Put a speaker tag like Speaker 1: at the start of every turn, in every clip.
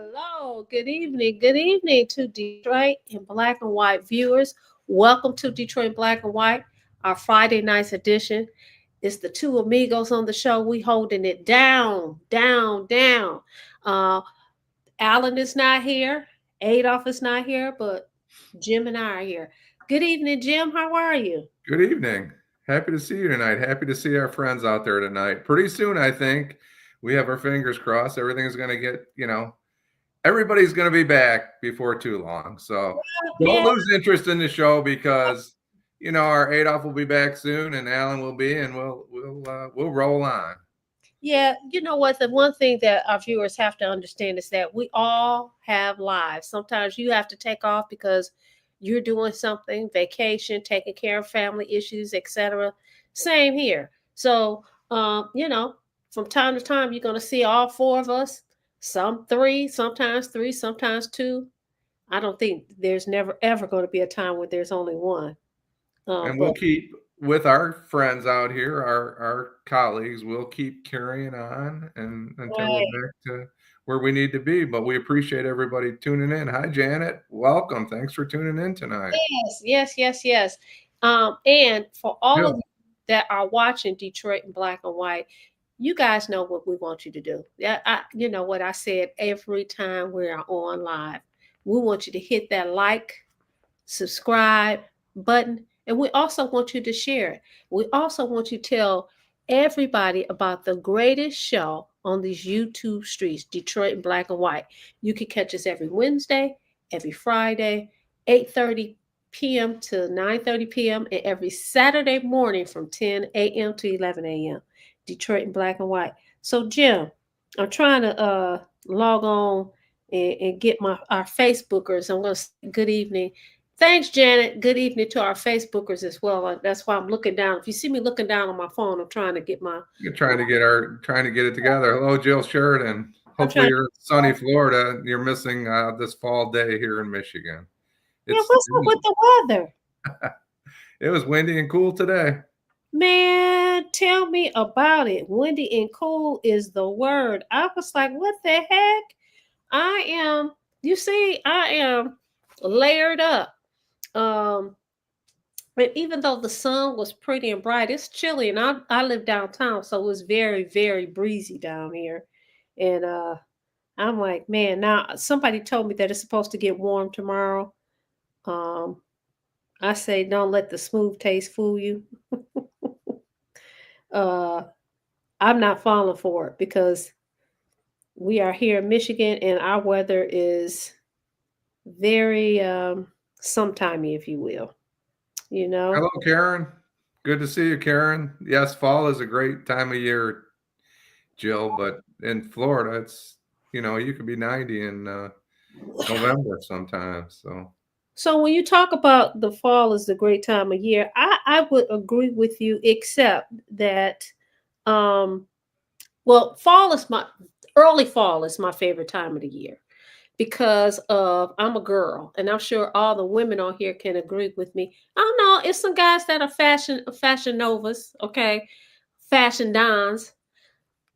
Speaker 1: Hello, good evening to Detroit in black and white viewers. Welcome to Detroit Black and White, our Friday night's edition. It's the two amigos on the show. We holding it down, down, down. Uh, Allan is not here. Adolph is not here, but Jim and I are here. Good evening, Jim. How are you?
Speaker 2: Good evening. Happy to see you tonight. Happy to see our friends out there tonight. Pretty soon, I think we have our fingers crossed. Everything's going to get, everybody's going to be back before too long. So don't
Speaker 1: Yeah,
Speaker 2: lose interest in the show because, our Adolph will be back soon and Allan will be, and we'll roll on.
Speaker 1: Yeah, you know what? The one thing that our viewers have to understand is that we all have lives. Sometimes you have to take off because you're doing something, vacation, taking care of family issues, etc. Same here. So, from time to time, you're going to see all four of us, some three, sometimes two. I don't think there's never ever going to be a time where there's only one.
Speaker 2: And
Speaker 1: But
Speaker 2: we'll keep with our friends out here, our colleagues, we'll keep carrying on and until we're
Speaker 1: right.
Speaker 2: back to where we need to be. But we appreciate everybody tuning in. Hi, Janet. Welcome. Thanks for tuning in tonight.
Speaker 1: Yes. And for all of
Speaker 2: Jill.
Speaker 1: you that are watching Detroit in black and white, you guys know what we want you to do. Yeah, you know what I said every time we are on live. We want you to hit that like, subscribe button, and we also want you to share it. We also want you to tell everybody about the greatest show on these YouTube streets, Detroit in black and white. You can catch us every Wednesday, every Friday, 8:30 p.m. to 9:30 p.m. and every Saturday morning from 10 a.m. to 11 a.m. Detroit in black and white. So Jim, I'm trying to log on and get my our Facebookers. I'm going to say good evening. Thanks, Janet. Good evening to our Facebookers as well. That's why I'm looking down. If you see me looking down on my phone, I'm trying to get my.
Speaker 2: You're trying to get it together. Hello, Jill Sheridan.
Speaker 1: I'm
Speaker 2: Hopefully
Speaker 1: trying.
Speaker 2: you're in sunny Florida. You're missing this fall day here in Michigan.
Speaker 1: Yeah,
Speaker 2: It's
Speaker 1: what's up with the weather,
Speaker 2: it was windy and cool today.
Speaker 1: man? Tell me about it. Windy and cool is the word. I was like, what the heck? I am. You see, I am layered up. Um, but even though the sun was pretty and bright, it's chilly, and I live downtown, so it was very very breezy down here, and I'm like, man, now somebody told me that it's supposed to get warm tomorrow. Um, I say, don't let the smooth taste fool you. uh, I'm not falling for it because we are here in Michigan, and our weather is very sometimey, if you will. You know,
Speaker 2: Hello, Karen. Good to see you, Karen. Yes, fall is a great time of year, Jill, but in Florida, you could be 90 in November sometimes. So
Speaker 1: so when you talk about the fall is a great time of year, I would agree with you, except that um, well, fall is my early fall is my favorite time of the year because of I'm a girl, and I'm sure all the women on here can agree with me. I don't know, it's some guys that are fashion novas, okay, fashion dons.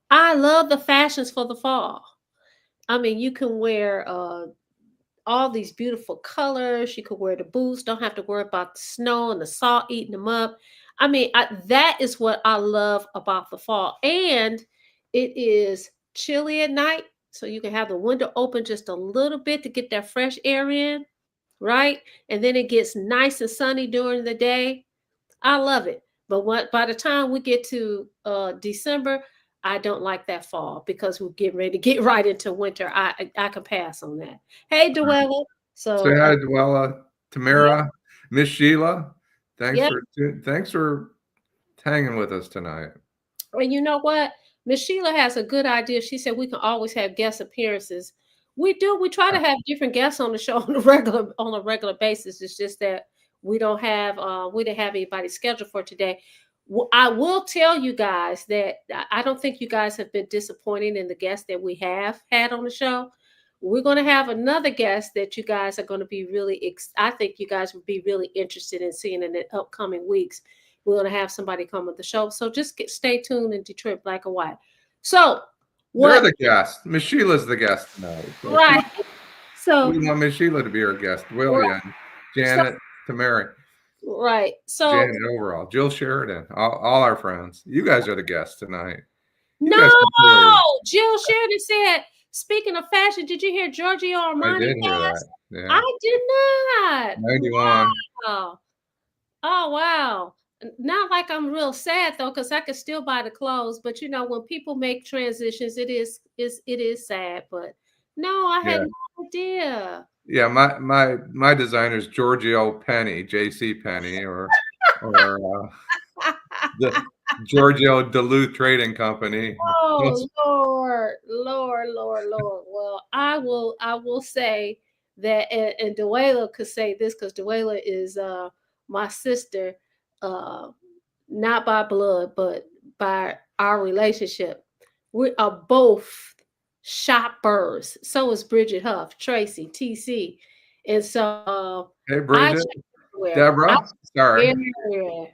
Speaker 1: I love the fashions for the fall. I mean, you can wear all these beautiful colors. You could wear the boots. Don't have to worry about the snow and the salt eating them up. I mean, that is what I love about the fall. And it is chilly at night, so you can have the window open just a little bit to get that fresh air in, right? And then it gets nice and sunny during the day. I love it. But by the time we get to December, I don't like that fall because we're getting ready to get right into winter. I can pass on that. Hey, Dwella.
Speaker 2: say
Speaker 1: So
Speaker 2: hi to Dwella,
Speaker 1: yeah,
Speaker 2: Tamara, Miss Sheila. Thanks
Speaker 1: yeah.
Speaker 2: for thanks for hanging with us tonight.
Speaker 1: And you know what? Miss Sheila has a good idea. She said we can always have guest appearances. We do. We try to have different guests on the show on a regular basis. It's just that we didn't have anybody scheduled for today. I will tell you guys that I don't think you guys have been disappointed in the guests that we have had on the show. We're going to have another guest that you guys are going to be I think you guys would be really interested in seeing in the upcoming weeks. We're going to have somebody come on the show. So just stay tuned in Detroit Black and White. So
Speaker 2: They're
Speaker 1: What
Speaker 2: the guest. Miss Sheila's the guest tonight. So
Speaker 1: right. So
Speaker 2: we want Miss Sheila to be our guest. Will
Speaker 1: right.
Speaker 2: you? And
Speaker 1: So
Speaker 2: Janet, Tamara,
Speaker 1: right. So
Speaker 2: Janet overall, Jill Sheridan, all our friends. You guys are the guests tonight. You
Speaker 1: no,
Speaker 2: guys can play.
Speaker 1: Jill Sheridan said, speaking of fashion, did you hear Giorgio
Speaker 2: I
Speaker 1: Armani
Speaker 2: did hear that.
Speaker 1: passed?
Speaker 2: Yeah.
Speaker 1: I did not.
Speaker 2: 91.
Speaker 1: Wow. Oh wow. Not like I'm real sad though, because I could still buy the clothes. But you know, when people make transitions, it is sad. But no, I had
Speaker 2: Yeah.
Speaker 1: no idea.
Speaker 2: Yeah, my designer's Giorgio Penny, JC Penny, or the Giorgio Duluth Trading Company.
Speaker 1: Oh
Speaker 2: That's
Speaker 1: Lord, Lord, Lord, Lord. Well, I will say that, and Duela could say this because Duela is my sister, uh, not by blood, but by our relationship. We are both shoppers. So is Bridget Huff, Tracy, TC. And so
Speaker 2: hey
Speaker 1: I
Speaker 2: Bridget,
Speaker 1: shop everywhere. I
Speaker 2: Deborah.
Speaker 1: shop
Speaker 2: Sorry.
Speaker 1: everywhere.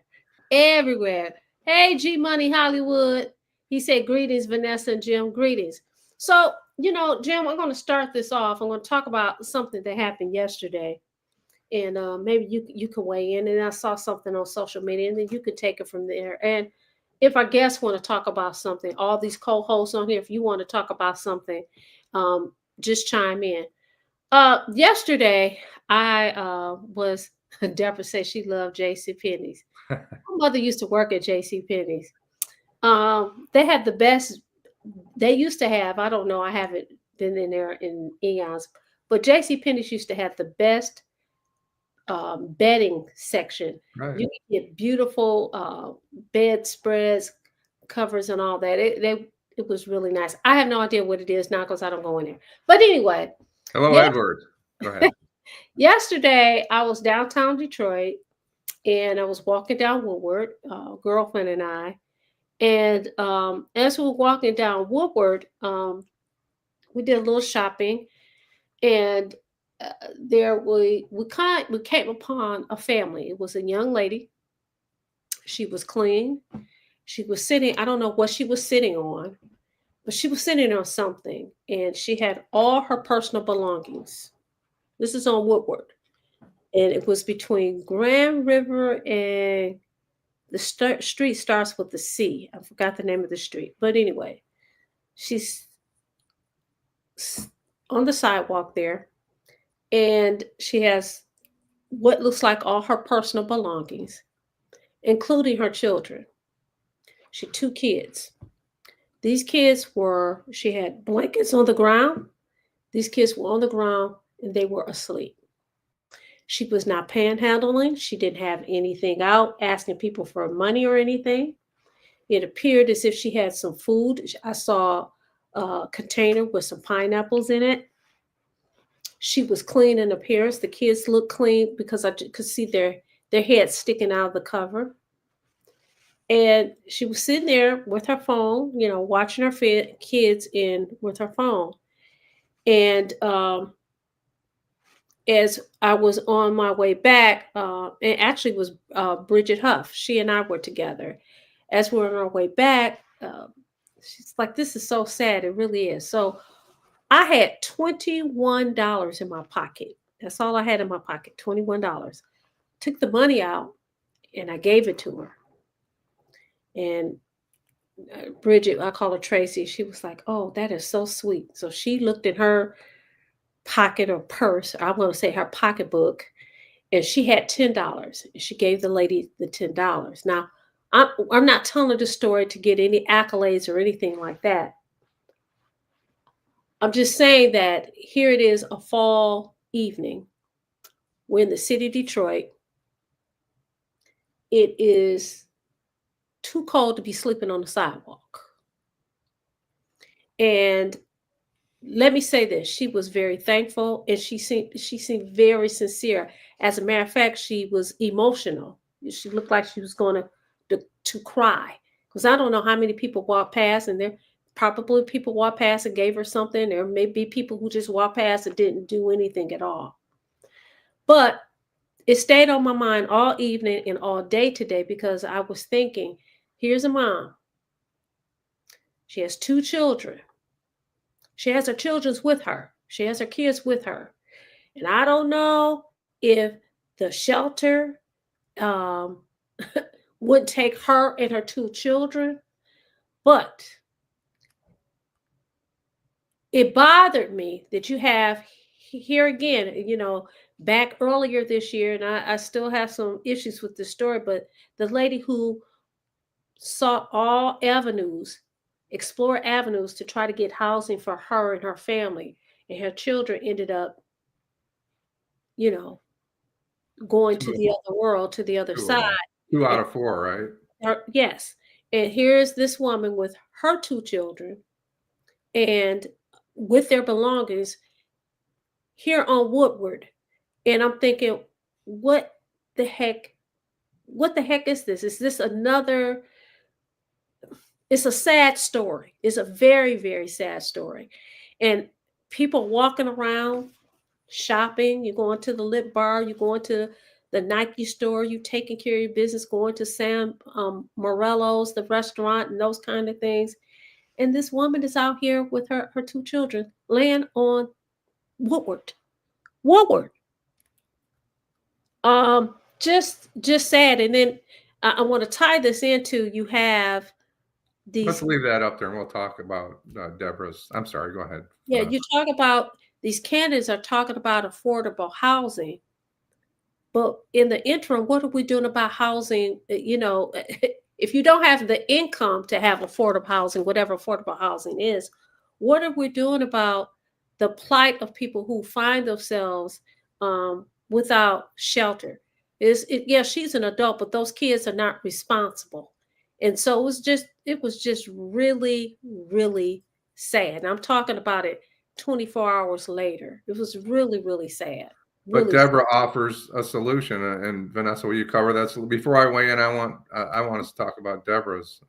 Speaker 1: Everywhere. Hey, G Money Hollywood. He said, greetings, Vanessa and Jim. Greetings. So, Jim, I'm going to start this off. I'm going to talk about something that happened yesterday. And maybe you can weigh in. And I saw something on social media, and then you can take it from there. And if our guests want to talk about something, all these co-hosts on here, if you want to talk about something, just chime in. Yesterday, I was, Deborah said she loved J.C. Penney's. My mother used to work at J.C. Penney's. They had the best. They used to have. I don't know. I haven't been in there in eons, but J.C. Penney's used to have the best bedding section.
Speaker 2: Right.
Speaker 1: You could get beautiful bedspreads, covers, and all that. It was really nice. I have no idea what it is now because I don't go in there. But anyway,
Speaker 2: Hello,
Speaker 1: yes,
Speaker 2: Edward. Go ahead.
Speaker 1: yesterday I was downtown Detroit and I was walking down Woodward, girlfriend and I. And as we were walking down Woodward, we did a little shopping, and there we came upon a family. It was a young lady. She was clean. She was sitting. I don't know what she was sitting on, but she was sitting on something, and she had all her personal belongings. This is on Woodward, and it was between Grand River and the street starts with the C. I forgot the name of the street, but anyway, she's on the sidewalk there, and she has what looks like all her personal belongings, including her children. She had two kids. These kids were, she had blankets on the ground. These kids were on the ground and they were asleep. She was not panhandling. She didn't have anything out, asking people for money or anything. It appeared as if she had some food. I saw a container with some pineapples in it. She was clean in appearance. The kids looked clean because I could see their heads sticking out of the cover. And she was sitting there with her phone, watching her kids in with her phone. And as I was on my way back, and actually it was Bridget Huff. She and I were together. As we were on our way back, she's like, "This is so sad. It really is." So I had $21 in my pocket. That's all I had in my pocket. $21. Took the money out and I gave it to her. And Bridget, I call her Tracy. She was like, "Oh, that is so sweet." So she looked in her pocket or purse. I want to say her pocketbook, and she had $10. And she gave the lady the $10. Now, I'm not telling the story to get any accolades or anything like that. I'm just saying that here it is, a fall evening. We're in the city of Detroit. It is too cold to be sleeping on the sidewalk. And let me say this, she was very thankful and she seemed very sincere. As a matter of fact, she was emotional. She looked like she was going to cry, because I don't know how many people walked past, and there probably people walked past and gave her something. There may be people who just walked past and didn't do anything at all. But it stayed on my mind all evening and all day today, because I was thinking, here's a mom. She has two children. She has her children with her. She has her kids with her. And I don't know if the shelter um, would take her and her two children, but it bothered me that you have here again, back earlier this year, and I still have some issues with this story, but the lady who sought all avenues, explore avenues to try to get housing for her and her family, and her children ended up, you know, going to
Speaker 2: Two,
Speaker 1: the other world, to the other
Speaker 2: two of
Speaker 1: side.
Speaker 2: them. Two
Speaker 1: And
Speaker 2: out of four, right?
Speaker 1: yes. And here's this woman with her two children and with their belongings here on Woodward. And I'm thinking, what the heck? What the heck is this? Is this another? It's a sad story. It's a very, very sad story. And people walking around shopping, you're going to the lip bar, you're going to the Nike store, you taking care of your business, going to Sam Morello's, the restaurant, and those kind of things. And this woman is out here with her two children laying on Woodward. Woodward. Just sad. And then I want to tie this into you have
Speaker 2: Let's
Speaker 1: these,
Speaker 2: leave that up there and we'll talk about Deborah's. I'm sorry, go ahead,
Speaker 1: yeah,
Speaker 2: Vanessa.
Speaker 1: you talk about these candidates are talking about affordable housing. But in the interim, what are we doing about housing? If you don't have the income to have affordable housing, whatever affordable housing is, what are we doing about the plight of people who find themselves without shelter? Yeah, she's an adult, but those kids are not responsible, and so it was just really, really sad. And I'm talking about it 24 hours later. It was really, really sad.
Speaker 2: But
Speaker 1: Really.
Speaker 2: Deborah offers a solution, and Vanessa, will you cover that? So before I weigh in, I want us to talk about Deborah's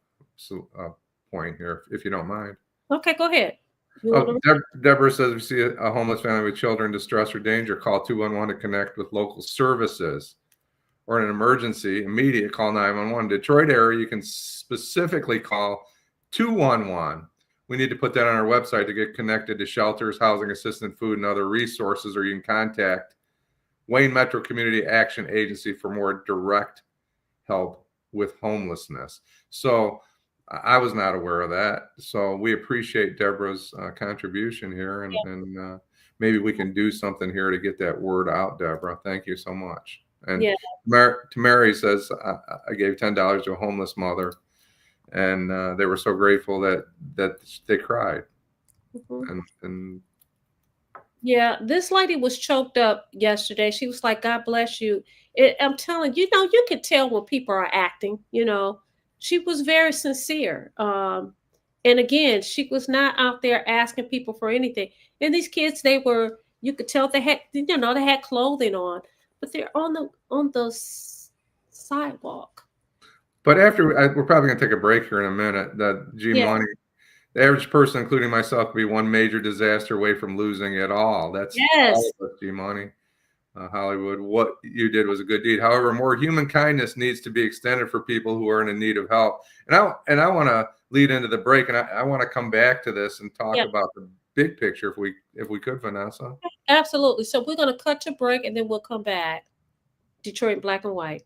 Speaker 2: point here, if you don't mind.
Speaker 1: Okay, go ahead. You want
Speaker 2: Oh,
Speaker 1: to?
Speaker 2: Deborah says, if you see a homeless family with children in distress or danger, call 211 to connect with local services. Or in an emergency, immediate, call 911. Detroit area, you can specifically call 211. We need to put that on our website to get connected to shelters, housing assistance, food, and other resources, or you can contact Wayne Metro Community Action Agency for more direct help with homelessness. So I was not aware of that. So we appreciate Deborah's contribution here, and maybe we can do something here to get that word out, Deborah. Thank you so much. And
Speaker 1: Yeah.
Speaker 2: Tamari says, I gave $10 to a homeless mother, and they were so grateful that they cried.
Speaker 1: Mhm.
Speaker 2: And
Speaker 1: Yeah, this lady was choked up yesterday. She was like, "God bless you." I'm telling you, you can tell when people are acting. She was very sincere. And again, she was not out there asking people for anything. And these kids, you could tell they had clothing on, but they're on the sidewalk.
Speaker 2: but we're probably going to take a break here in a minute. That G
Speaker 1: Yeah.
Speaker 2: Money, the average person, including myself, could be one major disaster away from losing it all. That's all
Speaker 1: Yes.
Speaker 2: of us, G Money. Hollywood, what you did was a good deed. However, more human kindness needs to be extended for people who are in need of help. And I want to lead into the break, and I want to come back to this and talk
Speaker 1: Yeah.
Speaker 2: about the big picture, if we could, Vanessa.
Speaker 1: Absolutely. So we're going to cut to break, and then we'll come back. Detroit Black and White.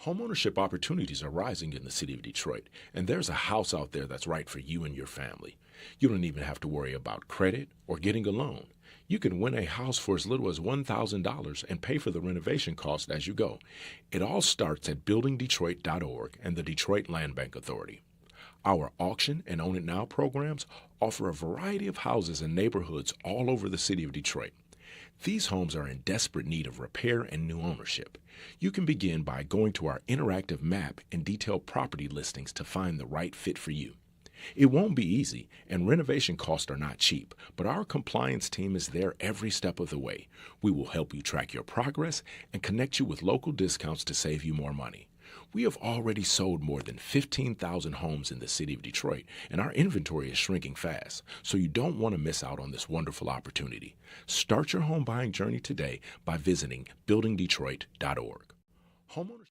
Speaker 3: Homeownership opportunities are rising in the city of Detroit, and there's a house out there that's right for you and your family. You don't even have to worry about credit or getting a loan. You can win a house for as little as $1,000 and pay for the renovation cost as you go. It all starts at buildingdetroit.org and the Detroit Land Bank Authority. Our auction and Own It Now programs offer a variety of houses in neighborhoods all over the city of Detroit. These homes are in desperate need of repair and new ownership. You can begin by going to our interactive map and detailed property listings to find the right fit for you. It won't be easy, and renovation costs are not cheap, but our compliance team is there every step of the way. We will help you track your progress and connect you with local discounts to save you more money. We have already sold more than 15,000 homes in the city of Detroit, and our inventory is shrinking fast, so you don't want to miss out on this wonderful opportunity. Start your home buying journey today by visiting buildingdetroit.org. Homeowners.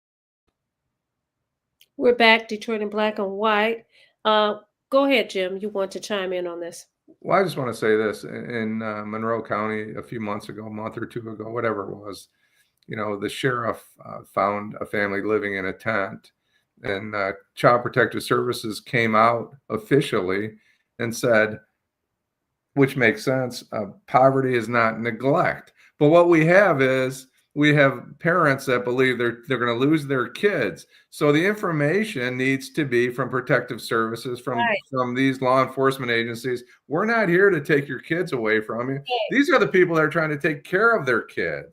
Speaker 1: We're back, Detroit in Black and White. Go ahead, Jim. You want to chime in on this?
Speaker 2: Well, I just want to say this in Monroe County a few months ago, a month or two ago, whatever it was, the sheriff found a family living in a tent, and Child Protective Services came out officially and said, which makes sense, poverty is not neglect. But what we have is we have parents that believe they're going to lose their kids. So the information needs to be from protective services, from these law enforcement agencies. We're not here to take your kids away from you. These are the people that are trying to take care of their kids.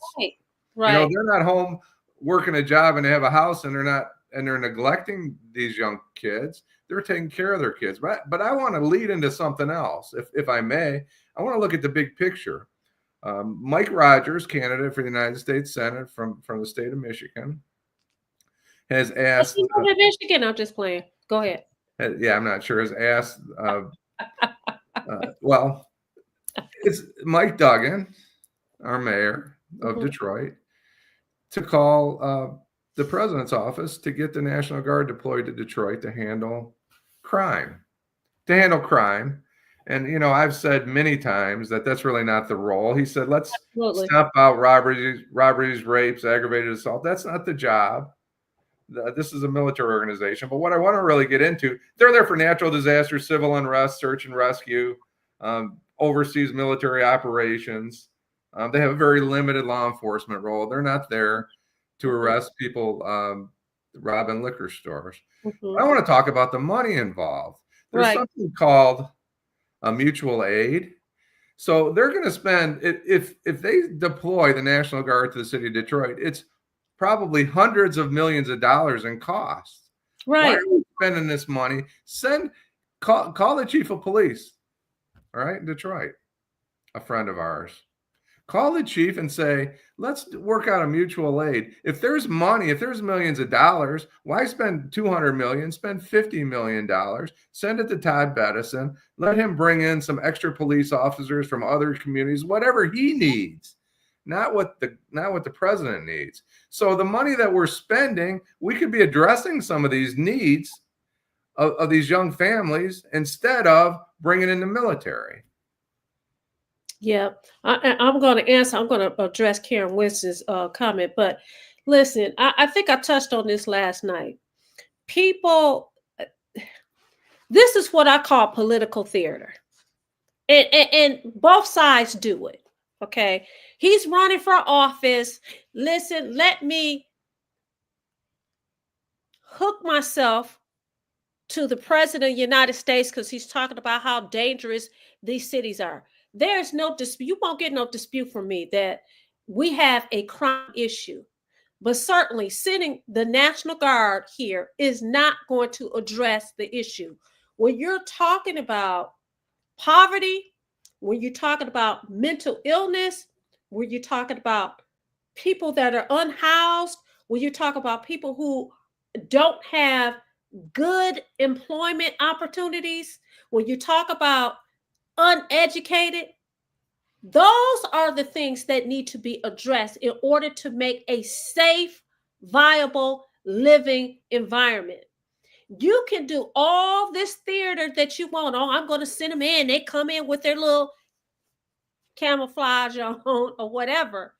Speaker 1: Right.
Speaker 2: They're not home working a job and they have a house and they're neglecting these young kids. They're taking care of their kids. But I want to lead into something else, if I may. I want to look at the big picture. Mike Rogers, candidate for the United States Senate from the state of Michigan, has asked.
Speaker 1: Michigan, I'm just playing. Go ahead.
Speaker 2: Yeah, I'm not sure. Has asked. Well, it's Mike Duggan, our mayor of Detroit, to call the president's office to get the National Guard deployed to Detroit to handle crime. And, I've said many times that that's really not the role. He said, let's stamp out robberies, rapes, aggravated assault. That's not the job. This is a military organization. But what I want to really get into, they're there for natural disasters, civil unrest, search and rescue, overseas military operations. They have a very limited law enforcement role. They're not there to arrest people robbing liquor stores. I want to talk about the money involved. There's something called a mutual aid. So they're going to spend, if they deploy the National Guard to the city of Detroit, it's probably hundreds of millions of dollars in costs. Why are we spending this money? Call the chief of police, all right, in Detroit, a friend of ours. Call the chief and say, let's work out a mutual aid. If there's money, if there's millions of dollars, why spend 200 million? Spend $50 million. Send it to Todd Bettison. Let him bring in some extra police officers from other communities, whatever he needs, not what the president needs. So the money that we're spending, we could be addressing some of these needs of these young families instead of bringing in the military.
Speaker 1: Yeah, I'm going to answer. I'm going to address Karen Winston's comment. But listen, I think I touched on this last night. People, this is what I call political theater. And both sides do it. Okay. He's running for office. Listen, let me hook myself to the president of the United States because he's talking about how dangerous these cities are. There's no dispute. You won't get no dispute from me that we have a crime issue. But certainly sending the National Guard here is not going to address the issue. When you're talking about poverty, when you're talking about mental illness, when you're talking about people that are unhoused, when you talk about people who don't have good employment opportunities, when you talk about uneducated, those are the things that need to be addressed in order to make a safe, viable living environment. You can do all this theater that you want. Oh, I'm going to send them in. They come in with their little camouflage on or whatever.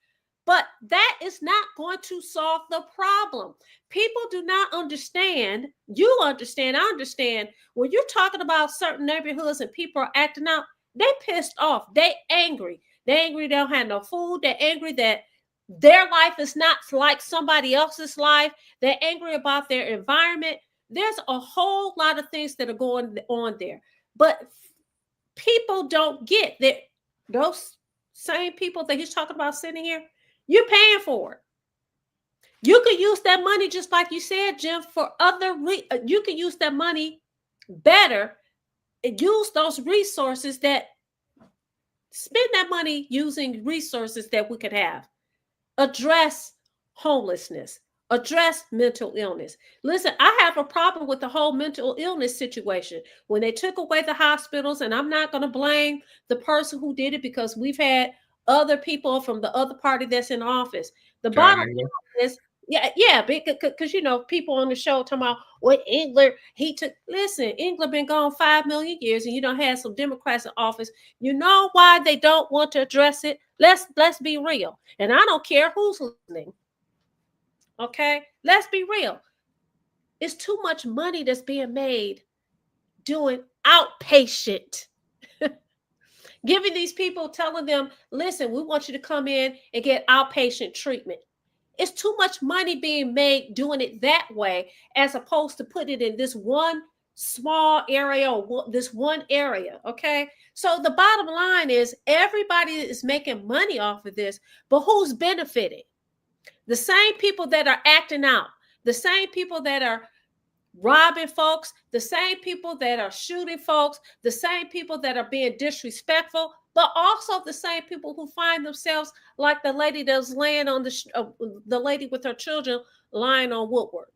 Speaker 1: But that is not going to solve the problem. People do not understand. You understand. I understand. When you're talking about certain neighborhoods and people are acting out, they pissed off. They angry. They angry they don't have no food. They're angry that their life is not like somebody else's life. They're angry about their environment. There's a whole lot of things that are going on there. But people don't get that those same people that he's talking about sitting here, you're paying for it. You could use that money, just like you said, Jim, for other you could use that money better and use those resources that spend that money using resources that we could have. Address homelessness, address mental illness. Listen, I have a problem with the whole mental illness situation. When they took away the hospitals, and I'm not going to blame the person who did it because we've had other people from the other party that's in office. The bottom line is Yeah, because people on the show talking about what England he took. Listen, England been gone 5 million years, and you don't have some Democrats in office. You know why they don't want to address it? Let's be real, and I don't care who's listening. Okay, let's be real. It's too much money that's being made doing outpatient. Giving these people, telling them, listen, we want you to come in and get outpatient treatment. It's too much money being made doing it that way, as opposed to put it in this one small area or this one area. Okay. So the bottom line is everybody is making money off of this, but who's benefiting? The same people that are acting out, the same people that are robbing folks, the same people that are shooting folks, the same people that are being disrespectful, but also the same people who find themselves like the lady that was laying on the lady with her children lying on Woodward.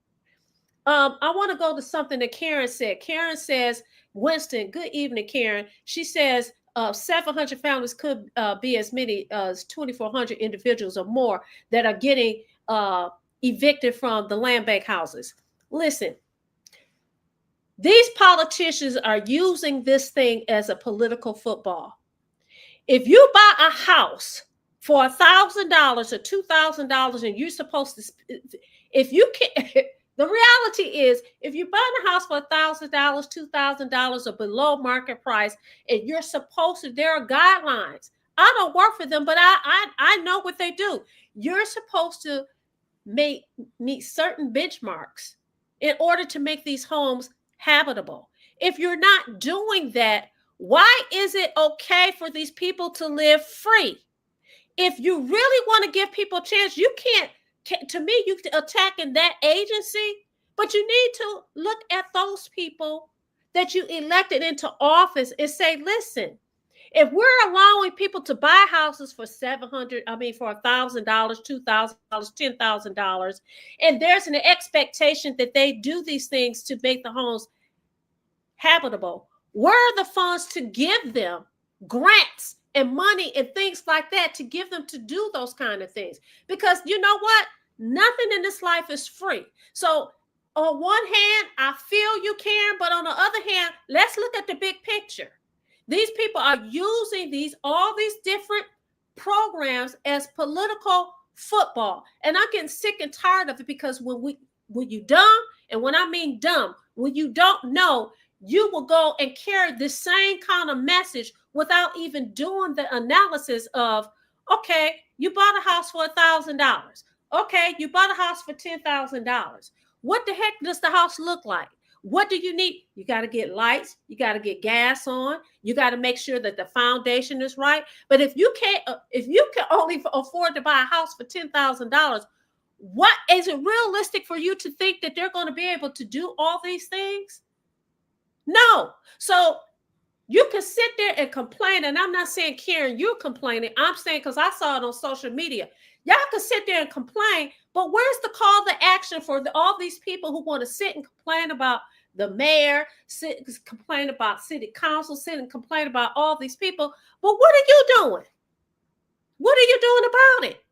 Speaker 1: I want to go to something that Karen said. Karen says, Winston, good evening, Karen. She says 700 families could be as many as 2,400 individuals or more that are getting evicted from the land bank houses. Listen, these politicians are using this thing as a political football. If you buy a house for $1,000 or $2,000 and you're supposed to, if you can, the reality is if you buy a house for $1,000, $2,000 or below market price, and you're supposed to, there are guidelines. I don't work for them, but I know what they do. You're supposed to meet certain benchmarks in order to make these homes habitable. If you're not doing that, why is it okay for these people to live free? If you really want to give people a chance, you can't, to me, you attacking that agency, but you need to look at those people that you elected into office and say, listen, if we're allowing people to buy houses for $1,000, $2,000, $10,000, and there's an expectation that they do these things to make the homes habitable, where are the funds to give them grants and money and things like that to give them to do those kind of things? Because you know what? Nothing in this life is free. So on one hand, I feel you, Karen, but on the other hand, let's look at the big picture. These people are using all these different programs as political football. And I'm getting sick and tired of it, because when you dumb, and when I mean dumb, when you don't know, you will go and carry the same kind of message without even doing the analysis of, okay, you bought a house for $1,000. Okay, you bought a house for $10,000. What the heck does the house look like? What do you need? You got to get lights. You got to get gas on. You got to make sure that the foundation is right. But if you can only afford to buy a house for $10,000, what is it realistic for you to think that they're going to be able to do all these things? No. So you can sit there and complain. And I'm not saying, Karen, you're complaining. I'm saying, because I saw it on social media. Y'all can sit there and complain, but where's the call to action for all these people who want to sit and complain about the mayor, complain about city council, sit and complain about all these people? But what are you doing? What are you doing about it?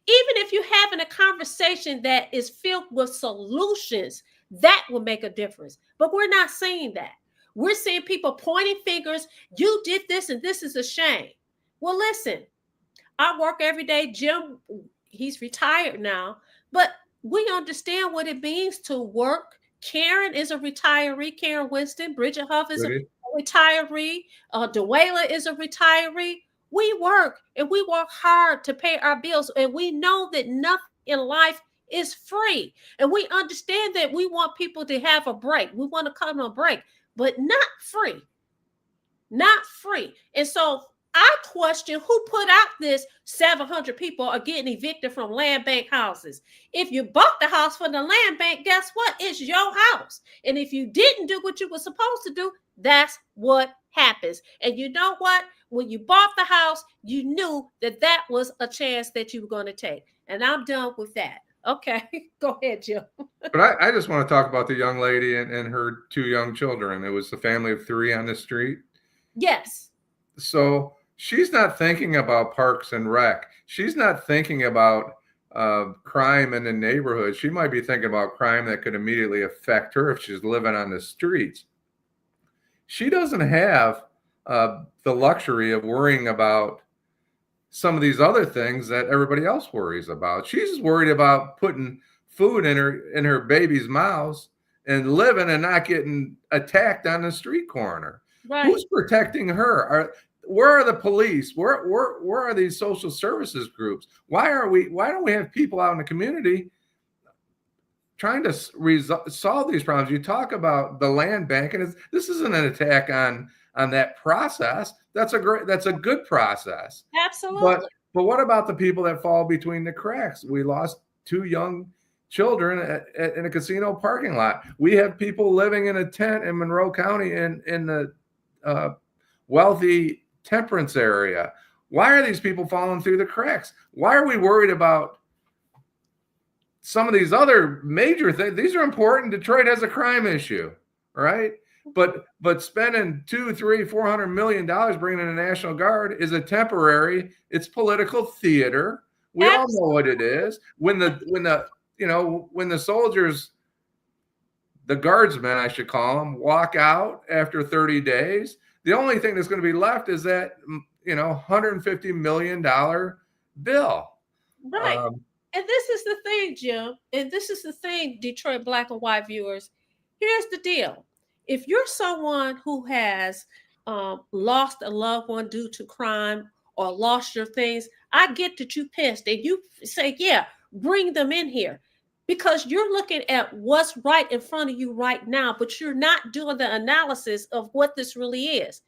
Speaker 1: Even if you're having a conversation that is filled with solutions, that will make a difference. But we're not seeing that. We're seeing people pointing fingers. You did this and this is a shame. Well, listen, I work every day. Jim, he's retired now, but we understand what it means to work. Karen is a retiree. Karen Winston. Bridget Huff is a retiree. Dwayla is a retiree. We work, and we work hard to pay our bills, and we know that nothing in life is free. And we understand that we want people to have a break. We want to come on a break, but not free. Not free. And so I question who put out this 700 people are getting evicted from land bank houses. If you bought the house from the land bank, guess what? It's your house. And if you didn't do what you were supposed to do, that's what happens. And you know what? When you bought the house, you knew that that was a chance that you were going to take. And I'm done with that. Okay, go ahead, Jim.
Speaker 2: But I just want to talk about the young lady and her two young children. It was the family of three on the street.
Speaker 1: Yes.
Speaker 2: So she's not thinking about Parks and Rec. She's not thinking about crime in the neighborhood. She might be thinking about crime that could immediately affect her if she's living on the streets. She doesn't have the luxury of worrying about some of these other things that everybody else worries about. She's worried about putting food in her baby's mouths and living and not getting attacked on the street corner.
Speaker 1: Right.
Speaker 2: Who's protecting her? Where are the police? Where are these social services groups? Why don't we have people out in the community trying to solve these problems? You talk about the land bank, and this isn't an attack on that process. That's a good process.
Speaker 1: Absolutely.
Speaker 2: But what about the people that fall between the cracks? We lost 2 young children in a casino parking lot. We have people living in a tent in Monroe County in the wealthy temperance area. Why are these people falling through the cracks? Why are we worried about some of these other major things? These are important. Detroit has a crime issue, right? But spending $200, $300, $400 million bringing in a National Guard is a temporary. It's political theater. We all know what it is. When the soldiers, the guardsmen, I should call them, walk out after 30 days, the only thing that's going to be left is that $150 million bill.
Speaker 1: Right. And this is the thing, Jim. And this is the thing, Detroit Black and White viewers. Here's the deal. If you're someone who has lost a loved one due to crime or lost your things, I get that you pissed and you say, yeah, bring them in here, because you're looking at what's right in front of you right now, but you're not doing the analysis of what this really is.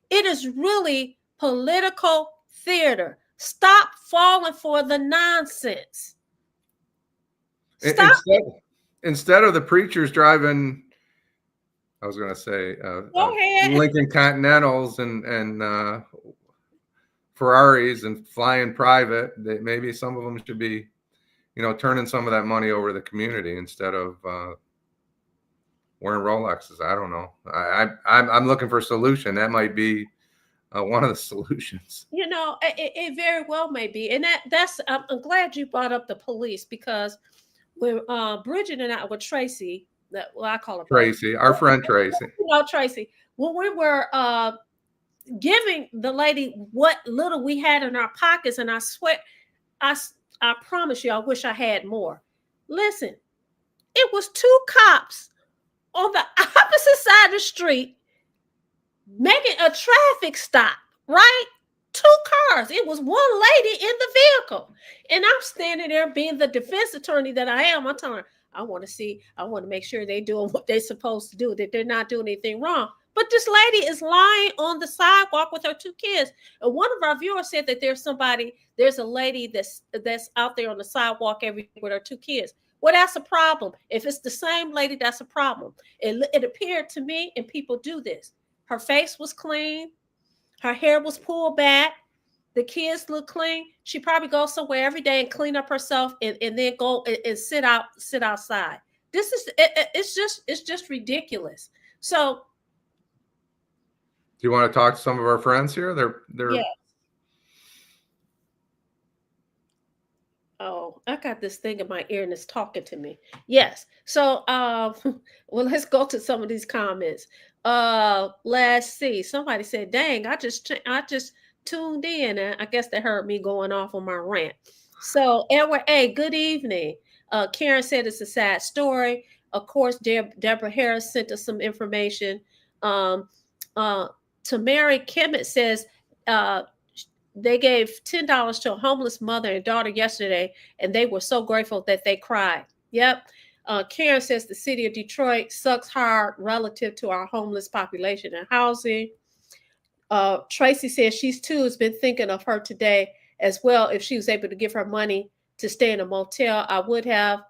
Speaker 1: It is really political theater. Stop falling for the nonsense. Stop.
Speaker 2: Instead of the preachers driving, I was going to say, Lincoln Continentals and Ferraris and flying private, maybe some of them should be, turning some of that money over to the community instead of wearing Rolexes. I don't know. I'm looking for a solution. That might be one of the solutions.
Speaker 1: It very well may be. And that's I'm glad you brought up the police, because when Bridget and I, with Tracy, I call her
Speaker 2: Tracy, our friend Tracy.
Speaker 1: Tracy, when we were giving the lady what little we had in our pockets, and I swear, I promise you, I wish I had more. Listen, it was 2 cops on the opposite side of the street making a traffic stop, right? 2 cars. It was one lady in the vehicle. And I'm standing there being the defense attorney that I am. I'm telling her, I want to make sure they're doing what they're supposed to do, that they're not doing anything wrong. But this lady is lying on the sidewalk with her 2 kids. And one of our viewers said that there's a lady that's out there on the sidewalk with her 2 kids. Well, that's a problem. If it's the same lady, that's a problem. It appeared to me, and people do this. Her face was clean. Her hair was pulled back. The kids look clean. She probably goes somewhere every day and clean up herself and then go and sit outside. It's just ridiculous. So,
Speaker 2: do you want to talk to some of our friends here? They're
Speaker 1: yeah. Oh, I got this thing in my ear and it's talking to me. Yes. So, well, let's go to some of these comments. Let's see. Somebody said, "Dang, I just tuned in, and I guess they heard me going off on my rant." So, Edward A., good evening. Karen said it's a sad story. Of course, Deborah Harris sent us some information. Tamari Kemet says they gave $10 to a homeless mother and daughter yesterday, and they were so grateful that they cried. Yep. Karen says the city of Detroit sucks hard relative to our homeless population and housing. Tracy says she's too has been thinking of her today as well. If she was able to give her money to stay in a motel, I would have.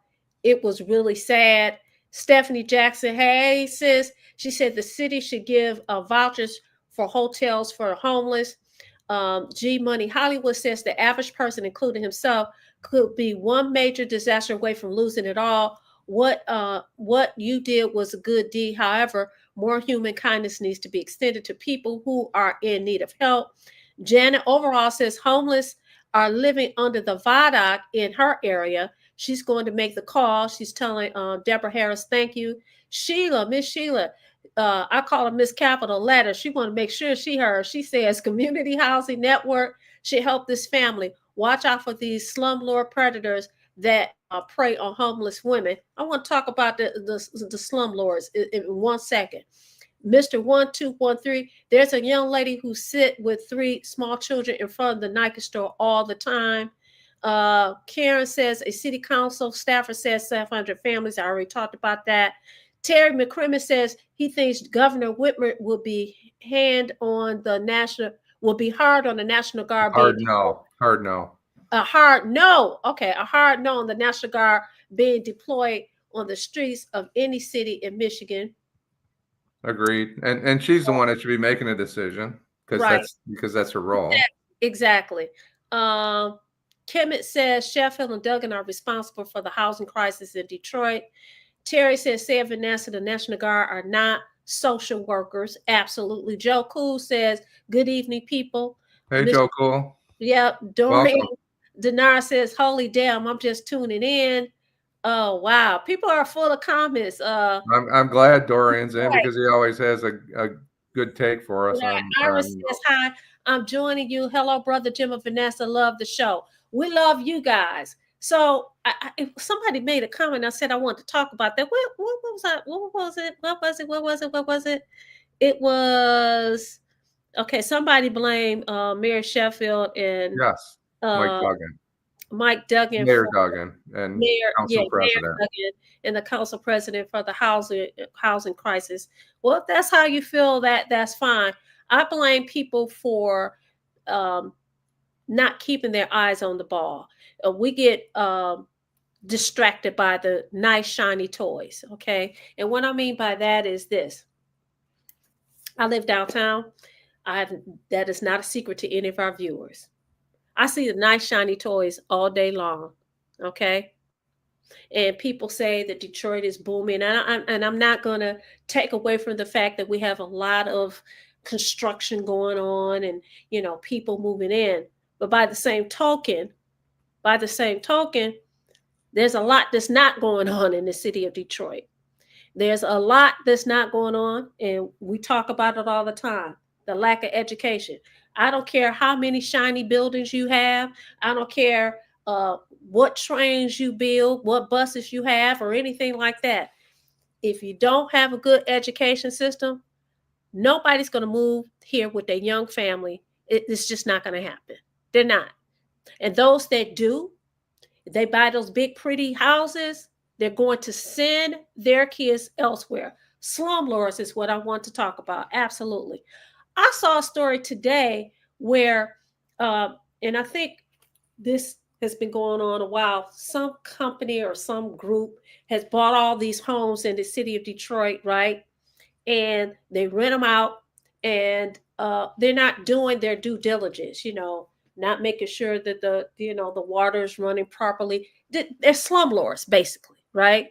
Speaker 1: It was really sad. Stephanie Jackson, hey sis, she said the city should give vouchers for hotels for the homeless. G Money Hollywood says the average person, including himself, could be one major disaster away from losing it all. What you did was a good deed. However, more human kindness needs to be extended to people who are in need of help. Janet overall says homeless are living under the viaduct in her area. She's going to make the call. She's telling Deborah Harris, thank you. Sheila, Miss Sheila, I call her Miss Capital Letter. She want to make sure she heard. She says Community Housing Network should help this family. Watch out for these slumlord predators that prey on homeless women. I want to talk about the slumlords in 1 second. Mr. 1213, there's a young lady who sit with 3 small children in front of the Nike store all the time. Karen says a city council staffer says 700 families. I already talked about that. Terry McCrimmon says he thinks Governor Whitmer will be hard on the National Guard.
Speaker 2: Hard no.
Speaker 1: A hard no. Okay, a hard no on the National Guard being deployed on the streets of any city in Michigan.
Speaker 2: Agreed. And she's the one that should be making a decision because that's her role.
Speaker 1: Exactly. Kemet says Sheffield and Duggan are responsible for the housing crisis in Detroit. Terry says, say Vanessa, the National Guard are not social workers. Absolutely. Joe Cool says, good evening, people.
Speaker 2: Hey, Joe Cool.
Speaker 1: Yep. Dorian Dinar says, holy damn, I'm just tuning in. Oh, wow. People are full of comments.
Speaker 2: I'm glad Dorian's in because he always has a good take for us.
Speaker 1: Iris says, hi, I'm joining you. Hello, Brother Jim and Vanessa. Love the show. We love you guys. So somebody made a comment. I said I want to talk about that. What was that? What was it? It was okay. Somebody blamed Mayor Sheffield and Mike Duggan,
Speaker 2: Mayor Duggan, and Council President,
Speaker 1: and the Council President for the housing crisis. Well, if that's how you feel, that's fine. I blame people for not keeping their eyes on the ball. We get distracted by the nice shiny toys. Okay, and what I mean by that is this: I live downtown. That is not a secret to any of our viewers. I see the nice shiny toys all day long. Okay, and people say that Detroit is booming, and I'm not going to take away from the fact that we have a lot of construction going on and people moving in. But by the same token, there's a lot that's not going on in the city of Detroit. There's a lot that's not going on, and we talk about it all the time. The lack of education. I don't care how many shiny buildings you have. I don't care what trains you build, what buses you have, or anything like that. If you don't have a good education system, nobody's going to move here with their young family. It's just not going to happen. They're not. And those that do, they buy those big, pretty houses, they're going to send their kids elsewhere. Slumlords is what I want to talk about. Absolutely. I saw a story today where, and I think this has been going on a while, some company or some group has bought all these homes in the city of Detroit, right? And they rent them out, and they're not doing their due diligence, not making sure that the water is running properly. They're slumlords, basically, right?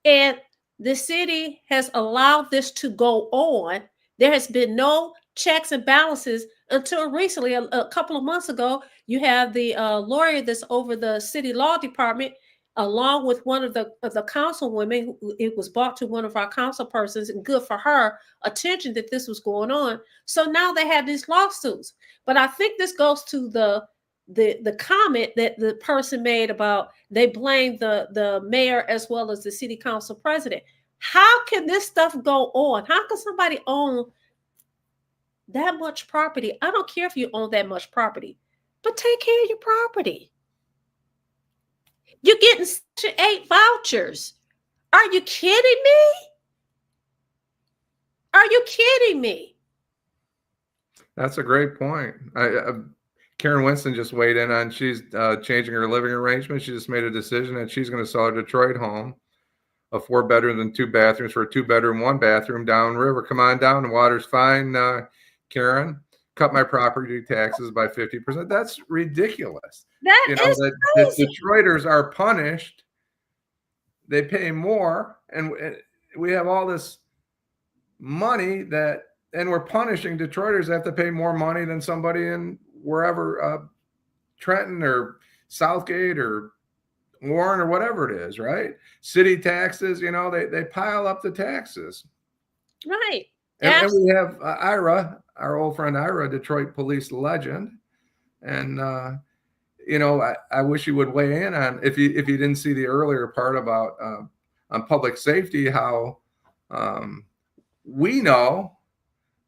Speaker 1: And the city has allowed this to go on. There has been no checks and balances until recently. A couple of months ago, you have the lawyer that's over the city law department, along with one of the councilwomen. It was brought to one of our council persons, and good for her, attention that this was going on. So now they have these lawsuits. But I think this goes to the comment that the person made about they blame the mayor as well as the city council president. How can this stuff go on? How can somebody own that much property? I don't care if you own that much property, but take care of your property. You're getting Section 8 vouchers. Are you kidding me? Are you kidding me?
Speaker 2: That's a great point. Karen Winston just weighed in on she's changing her living arrangement. She just made a decision that she's going to sell a Detroit home, a 4-bedroom and 2 bathrooms for a 2-bedroom, 1-bathroom downriver. Come on down. The water's fine, Karen. Cut my property taxes by 50%. That's ridiculous. The Detroiters are punished. They pay more, and we have all this money and we're punishing Detroiters that have to pay more money than somebody in wherever Trenton or Southgate or Warren or whatever it is, right? City taxes, they pile up the taxes.
Speaker 1: Right.
Speaker 2: And we have Ira, our old friend Ira, Detroit police legend. And, I wish you would weigh in on, if you didn't see the earlier part about on public safety, how we know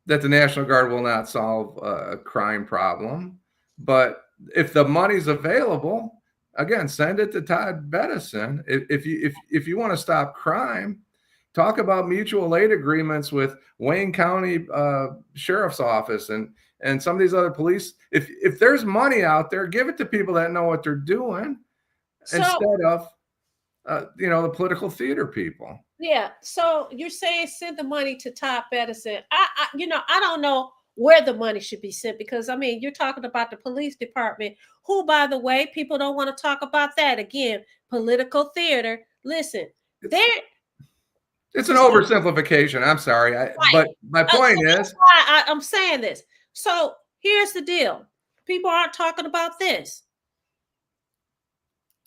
Speaker 2: that the National Guard will not solve a crime problem. But if the money's available, again, send it to Todd Bettison. If you want to stop crime, talk about mutual aid agreements with Wayne County Sheriff's Office and some of these other police. If there's money out there, give it to people that know what they're doing instead of the political theater people.
Speaker 1: Yeah. So you're saying send the money to Todd Bettison. I don't know where the money should be sent, because you're talking about the police department, who, by the way, people don't want to talk about that. Again, political theater. Listen,
Speaker 2: it's an oversimplification. I'm sorry.
Speaker 1: Right.
Speaker 2: But my point is,
Speaker 1: I'm saying this. So here's the deal. People aren't talking about this.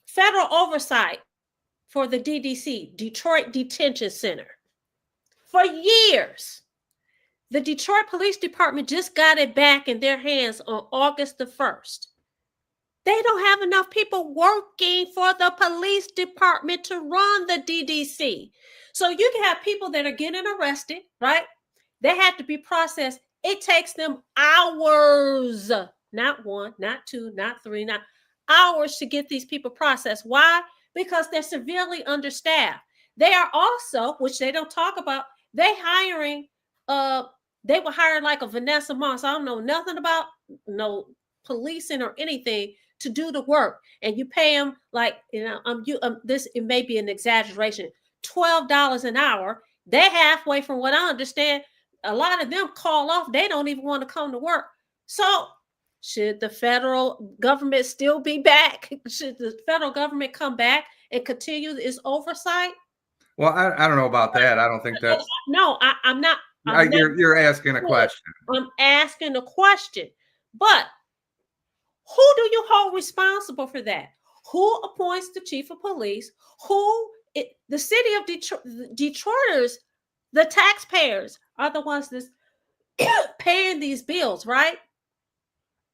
Speaker 1: Federal oversight for the DDC, Detroit Detention Center. For years, the Detroit Police Department just got it back in their hands on August the 1st. They don't have enough people working for the police department to run the DDC. So you can have people that are getting arrested, right? They have to be processed. It takes them hours, not one, not two, not three, not hours to get these people processed. Why? Because they're severely understaffed. They are also, which they don't talk about, they were hiring like a Vanessa Moss. I don't know nothing about no policing or anything to do the work. And you pay them like, it may be an exaggeration, $12 an hour. They're halfway from what I understand. A lot of them call off. They don't even want to come to work. So should the federal government still be back? Should the federal government come back and continue its oversight?
Speaker 2: Well, I don't know about that. I don't think that's...
Speaker 1: No, I'm not.
Speaker 2: You're asking a question.
Speaker 1: I'm asking a question. But who do you hold responsible for that? Who appoints the chief of police? The city of Detroit, Detroiters, the taxpayers are the ones that's paying these bills, right?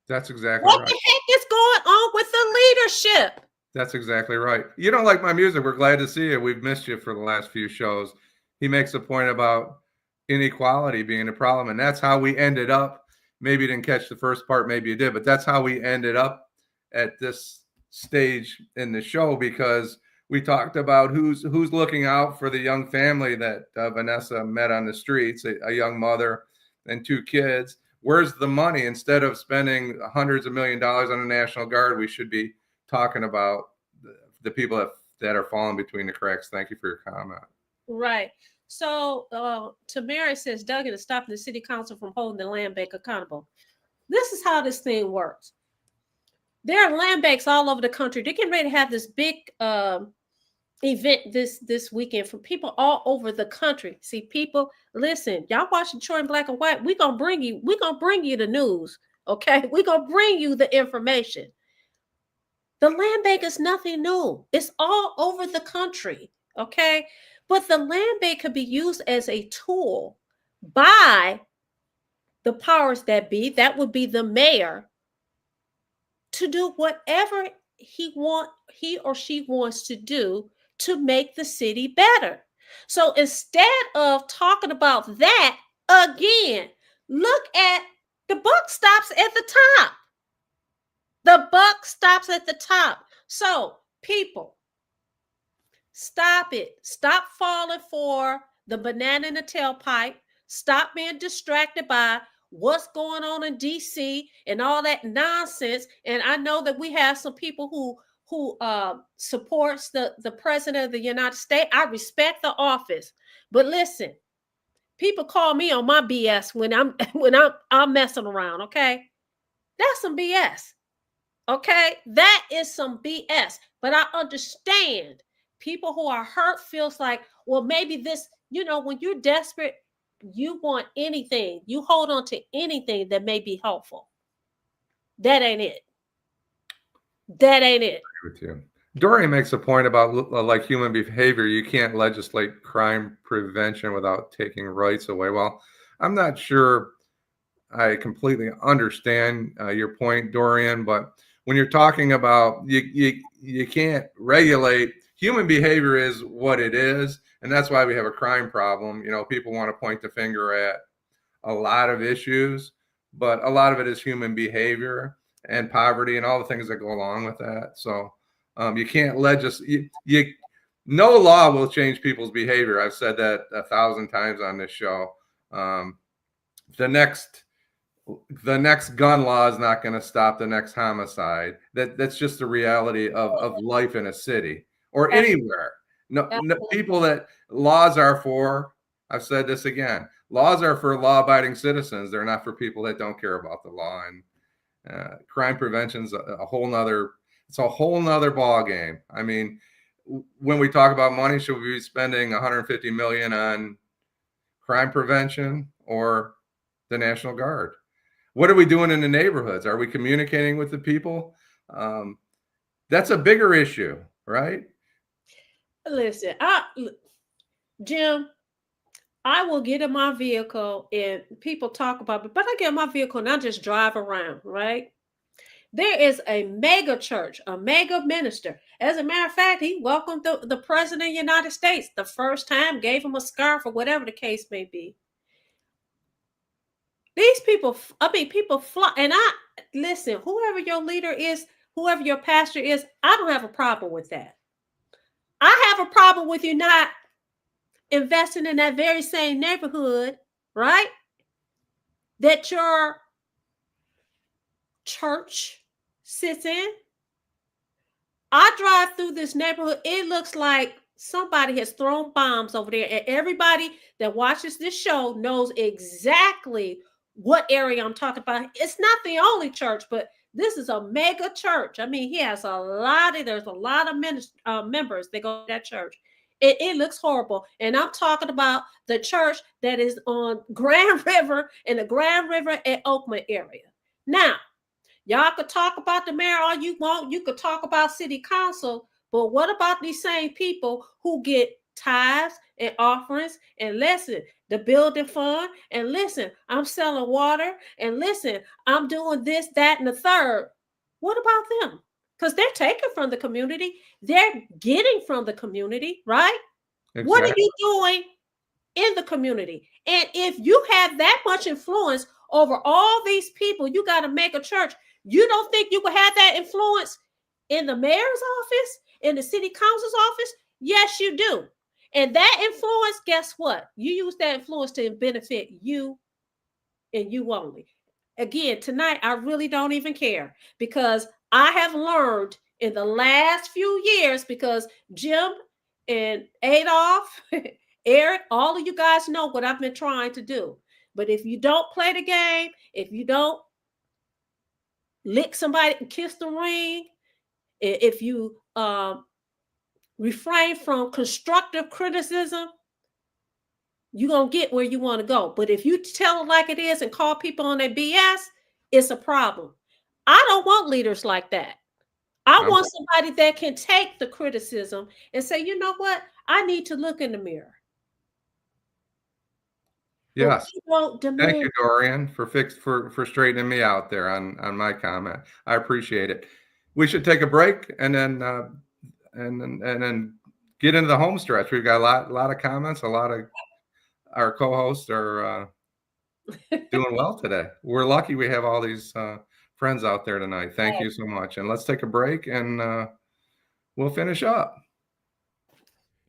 Speaker 2: That's exactly
Speaker 1: right.
Speaker 2: What
Speaker 1: the heck is going on with the leadership?
Speaker 2: That's exactly right. You don't like my music. We're glad to see you. We've missed you for the last few shows. He makes a point about inequality being a problem. And that's how we ended up. Maybe you didn't catch the first part. Maybe you did. But that's how we ended up at this stage in the show, because we talked about who's looking out for the young family that Vanessa met on the streets, a young mother and two kids. Where's the money? Instead of spending hundreds of $millions on the National Guard, we should be talking about the people that are falling between the cracks. Thank you for your comment.
Speaker 1: Right. So Tamara says Duggan is stopping the city council from holding the land bank accountable. This is how this thing works. There are land banks all over the country. They're getting ready to have this big event this weekend for people all over the country. See, people, listen, y'all watching Detroit in Black and White. We're gonna bring you the news. Okay, we're gonna bring you the information. The land bank is nothing new. It's all over the country. Okay, but the land bank could be used as a tool by the powers that be. That would be the mayor, to do whatever he or she wants to do to make the city better. So instead of talking about that again, look at the buck stops at the top. The buck stops at the top. So people, stop it. Stop falling for the banana in the tailpipe. Stop being distracted by what's going on in DC and all that nonsense. And I know that we have some people who supports the president of the United States. I respect the office, but listen, people call me on my BS when I'm messing around. Okay, that's some BS. Okay, that is some BS. But I understand people who are hurt feels like, well, maybe this, when you're desperate, you want anything. You hold on to anything that may be helpful. That ain't it. That ain't it.
Speaker 2: With you. Dorian makes a point about like human behavior. You can't legislate crime prevention without taking rights away. Well, I'm not sure I completely understand your point, Dorian, but when you're talking about you can't regulate human behavior is what it is, and that's why we have a crime problem. You know, people want to point the finger at a lot of issues, but a lot of it is human behavior and poverty and all the things that go along with that. So you can't legislate. No law will change people's behavior. I've said that 1,000 times on this show. Um, the next gun law is not going to stop the next homicide. That's just the reality of life in a city or anywhere. No people that laws are for. I've said this again. Laws are for law-abiding citizens. They're not for people that don't care about the law. And crime prevention's a whole nother. It's a whole nother ball game. I mean, when we talk about money, should we be spending 150 million on crime prevention or the National Guard? What are we doing in the neighborhoods? Are we communicating with the people? That's a bigger issue, right?
Speaker 1: Listen, Jim, I will get in my vehicle and people talk about it, but I get in my vehicle and I just drive around, right? There is a mega church, a mega minister. As a matter of fact, he welcomed the president of the United States the first time, gave him a scarf or whatever the case may be. These people, people fly. And listen, whoever your leader is, whoever your pastor is, I don't have a problem with that. I have a problem with you not investing in that very same neighborhood, right? That your church sits in. I drive through this neighborhood. It looks like somebody has thrown bombs over there. And everybody that watches this show knows exactly what area I'm talking about. It's not the only church, but this is a mega church. I mean, there's a lot of members that go to that church. It looks horrible. And I'm talking about the church that is on Grand River in the Grand River and Oakland area. Now, y'all could talk about the mayor all you want. You could talk about city council, but what about these same people who get tithes and offerings? And listen, the building fund, and listen, I'm selling water, and listen, I'm doing this, that, and the third. What about them? Because they're taking from the community. They're getting from the community, right? Exactly. What are you doing in the community? And if you have that much influence over all these people, you got to make a church. You don't think you can have that influence in the mayor's office, in the city council's office? Yes, you do. And that influence, guess what? You use that influence to benefit you and you only. Again, tonight, I really don't even care because I have learned in the last few years, because Jim and Adolph, Eric, all of you guys know what I've been trying to do. But if you don't play the game, if you don't lick somebody and kiss the ring, if you refrain from constructive criticism, you're going to get where you want to go. But if you tell it like it is and call people on their BS, it's a problem. I don't want leaders like that. I want somebody that can take the criticism and say, you know what? I need to look in the mirror.
Speaker 2: Yes. Thank you, Dorian, for straightening me out there on my comment. I appreciate it. We should take a break and then get into the home stretch. We've got a lot of comments. A lot of our co-hosts are doing well today. We're lucky we have all these friends out there tonight. Thank you so much. And let's take a break and we'll finish up.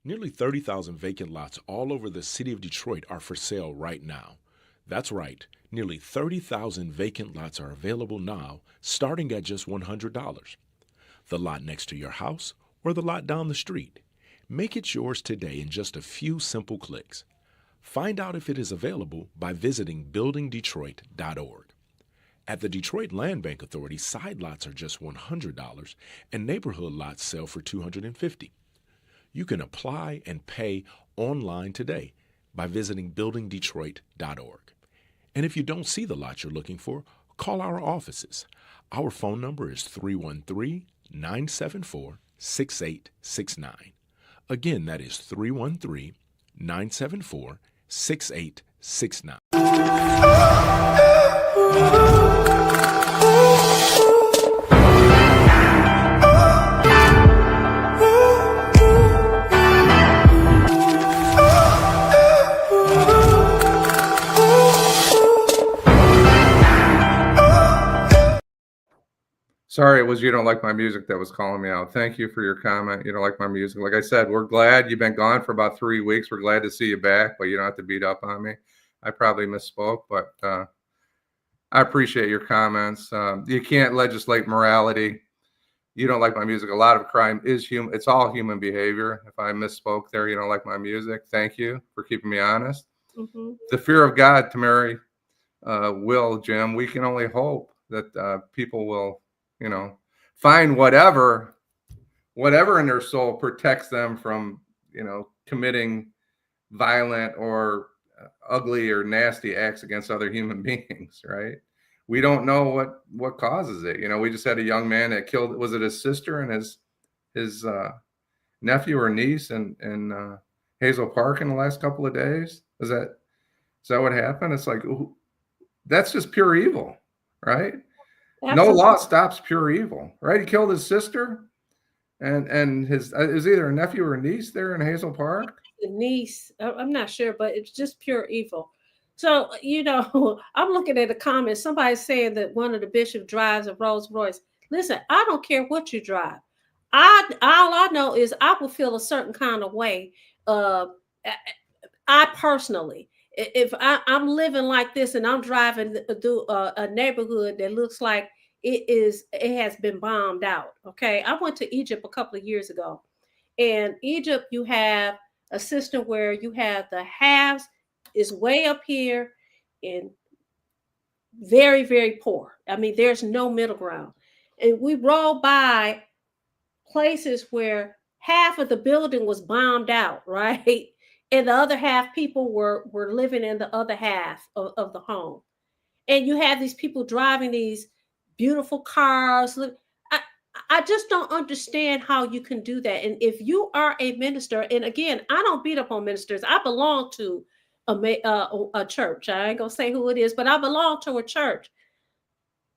Speaker 3: Nearly 30,000 vacant lots all over the city of Detroit are for sale right now. That's right, nearly 30,000 vacant lots are available now, starting at just $100. The lot next to your house or the lot down the street. Make it yours today in just a few simple clicks. Find out if it is available by visiting buildingdetroit.org. At the Detroit Land Bank Authority, side lots are just $100 and neighborhood lots sell for $250. You can apply and pay online today by visiting buildingdetroit.org. And if you don't see the lot you're looking for, call our offices. Our phone number is 313-974-6869. Again, that is 313-974-6869.
Speaker 2: Sorry, it was you don't like my music that was calling me out. Thank you for your comment. You don't like my music. Like I said, we're glad you've been gone for about 3 weeks. We're glad to see you back, but you don't have to beat up on me. I probably misspoke, but I appreciate your comments. You can't legislate morality. You don't like my music. A lot of crime is human. It's all human behavior. If I misspoke there, you don't like my music. Thank you for keeping me honest.
Speaker 1: Mm-hmm.
Speaker 2: The fear of God, Tamari, Jim, we can only hope that people will, find whatever in their soul protects them from, committing violent or ugly or nasty acts against other human beings, right? We don't know what causes it. We just had a young man that killed, was it his sister and his nephew or niece in Hazel Park in the last couple of days? Is that what happened? It's like, that's just pure evil, right?
Speaker 1: Absolutely.
Speaker 2: No law stops pure evil, right? He killed his sister and his is either a nephew or a niece there in Hazel Park.
Speaker 1: The niece, I'm not sure, but it's just pure evil. So, I'm looking at the comments. Somebody's saying that one of the bishops drives a Rolls Royce. Listen, I don't care what you drive. All I know is I will feel a certain kind of way. I personally, if I'm living like this and I'm driving through a neighborhood that looks like it has been bombed out. Okay, I went to Egypt a couple of years ago, and Egypt, you have a system where you have the haves is way up here and very, very poor. I mean, there's no middle ground. And we roll by places where half of the building was bombed out, right? And the other half people were living in the other half of the home. And you have these people driving these beautiful cars. I just don't understand how you can do that. And if you are a minister, and again, I don't beat up on ministers. I belong to a church. I ain't gonna say who it is, but I belong to a church.